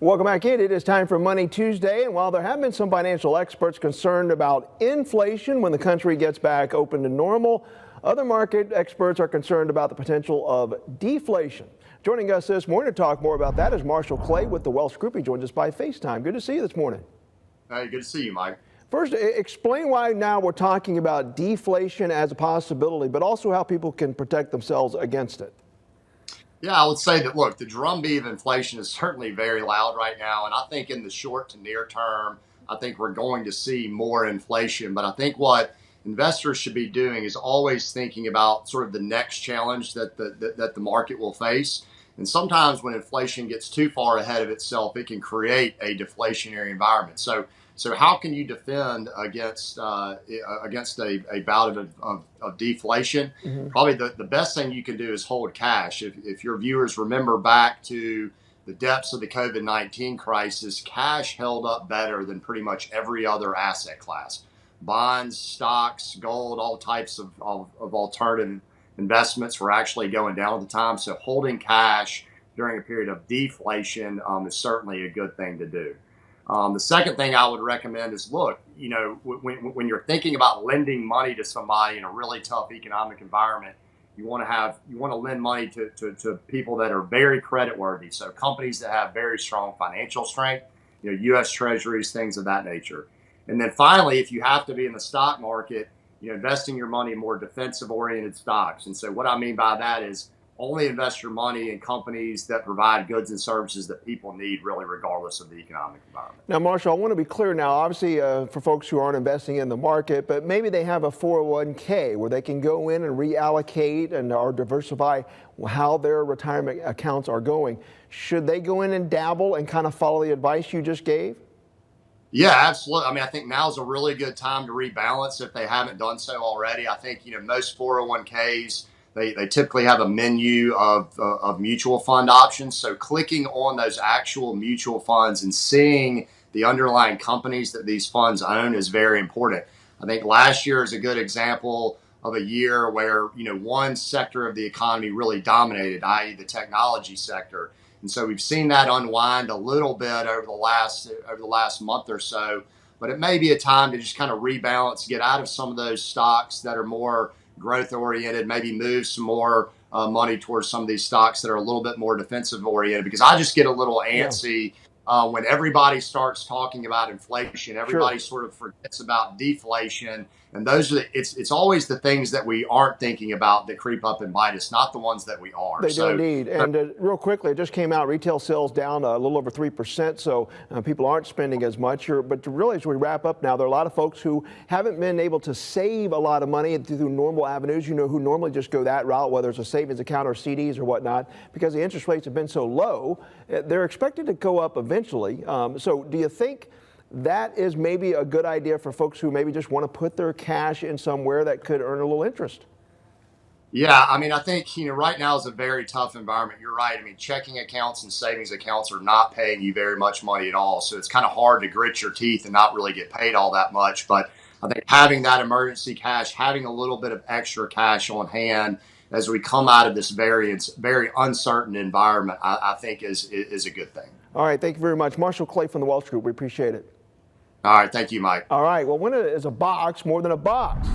Welcome back in. It is time for Money Tuesday, and while there have been some financial experts concerned about inflation when the country gets back open to normal, other market experts are concerned about the potential of deflation. Joining us this morning to talk more about that is Marshall Clay with the Welsh Group. He joins us by FaceTime. Good to see you this morning. Hey, good to see you, Mike. First, explain why now we're talking about deflation as a possibility, but also how people can protect themselves against it. Yeah, I would say that, look, the drumbeat of inflation is certainly very loud right now. And I think in the short to near term, I think we're going to see more inflation. But I think what investors should be doing is always thinking about sort of the next challenge that the market will face. And sometimes when inflation gets too far ahead of itself, it can create a deflationary environment. So how can you defend against a bout of deflation? Mm-hmm. Probably the best thing you can do is hold cash. If your viewers remember back to the depths of the COVID-19 crisis, cash held up better than pretty much every other asset class. Bonds, stocks, gold, all types of alternative investments were actually going down at the time. So holding cash during a period of deflation is certainly a good thing to do. The second thing I would recommend is, look, you know, when you're thinking about lending money to somebody in a really tough economic environment, you want to lend money to people that are very creditworthy. So companies that have very strong financial strength, you know, U.S. Treasuries, things of that nature. And then finally, if you have to be in the stock market, you know, investing your money in more defensive oriented stocks. And so what I mean by that is only invest your money in companies that provide goods and services that people need, really, regardless of the economic environment. Now, Marshall, I want to be clear now, obviously, for folks who aren't investing in the market, but maybe they have a 401k where they can go in and reallocate and or diversify how their retirement accounts are going. Should they go in and dabble and kind of follow the advice you just gave? Yeah, absolutely. I mean, I think now's a really good time to rebalance if they haven't done so already. I think, you know, most 401ks, they typically have a menu of mutual fund options. So clicking on those actual mutual funds and seeing the underlying companies that these funds own is very important. I think last year is a good example of a year where, you know, one sector of the economy really dominated, i.e. the technology sector. And so we've seen that unwind a little bit over the last month or so. But it may be a time to just kind of rebalance, get out of some of those stocks that are more growth oriented, maybe move some more money towards some of these stocks that are a little bit more defensive oriented, because I just get a little antsy when everybody starts talking about inflation. Everybody sort of forgets about deflation. And those are it's always the things that we aren't thinking about that creep up and bite us, not the ones that we are. They do indeed. And real quickly, it just came out, retail sales down a little over 3%, so people aren't spending as much. But really, as we wrap up now, there are a lot of folks who haven't been able to save a lot of money through normal avenues, you know, who normally just go that route, whether it's a savings account or CDs or whatnot, because the interest rates have been so low. They're expected to go up eventually. So do you think that is maybe a good idea for folks who maybe just want to put their cash in somewhere that could earn a little interest? Yeah, I mean, I think, you know, right now is a very tough environment. You're right. I mean, checking accounts and savings accounts are not paying you very much money at all. So it's kind of hard to grit your teeth and not really get paid all that much. But I think having that emergency cash, having a little bit of extra cash on hand as we come out of this very uncertain environment, I think is a good thing. All right. Thank you very much. Marshall Clay from the Welsh Group. We appreciate it. All right. Thank you, Mike. All right. Well, when is a box more than a box?